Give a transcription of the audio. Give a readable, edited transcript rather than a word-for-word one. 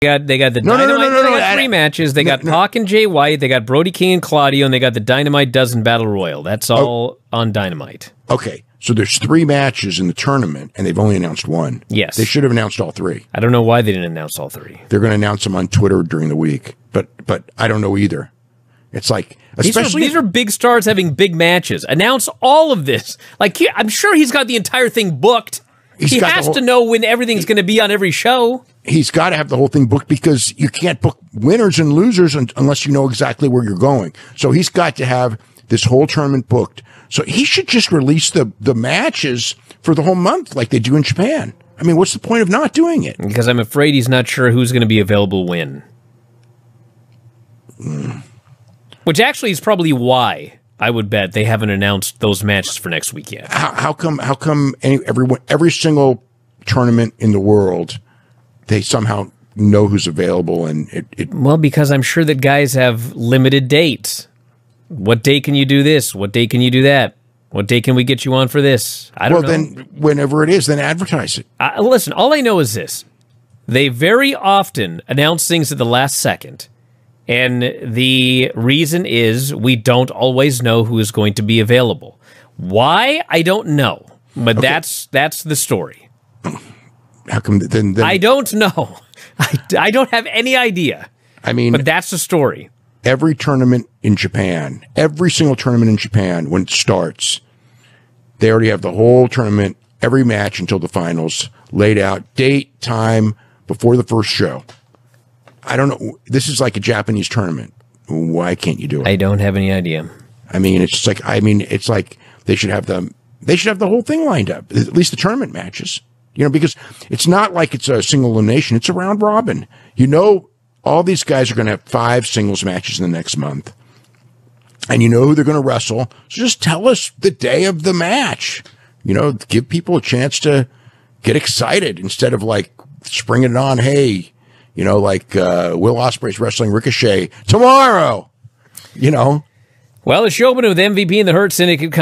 They got the Dynamite. They got 3 matches. They got Pac and Jay White. They got Brody King and Claudio, and they got the Dynamite Dozen Battle Royal. That's all on Dynamite. Okay, so there's 3 matches in the tournament, and they've only announced 1. Yes. They should have announced all 3. I don't know why they didn't announce all 3. They're going to announce them on Twitter during the week, but I don't know either. It's like, especially these are big stars having big matches. Announce all of this. Like, I'm sure he's got the entire thing booked. He has to know when everything's going to be on every show. He's got to have the whole thing booked because you can't book winners and losers unless you know exactly where you're going. So he's got to have this whole tournament booked. So he should just release the matches for the whole month like they do in Japan. I mean, what's the point of not doing it? Because I'm afraid he's not sure who's going to be available when. Which actually is probably why I would bet they haven't announced those matches for next week yet. How come every single tournament in the world, they somehow know who's available? And well, because I'm sure that guys have limited dates. What day can you do this? What day can you do that? What day can we get you on for this? I don't know. Well, then whenever it is, then advertise it. Listen, all I know is this. They very often announce things at the last second. And the reason is we don't always know who is going to be available. Why? I don't know. But okay. That's the story. How come then I don't know. I don't have any idea. I mean, but that's the story. Every tournament in Japan, every single tournament in Japan, when it starts, they already have the whole tournament, every match until the finals, laid out, date, time, before the first show. I don't know. This is like a Japanese tournament. Why can't you do it? I don't have any idea. I mean, it's like they should have the whole thing lined up. At least the tournament matches, because it's not like it's a single elimination. It's a round robin. All these guys are going to have 5 singles matches in the next month, and you know who they're going to wrestle. So just tell us the day of the match. Give people a chance to get excited instead of like springing it on. Hey. Like Will Ospreay's wrestling Ricochet tomorrow, Well, the show opened with MVP and the Hurt Syndicate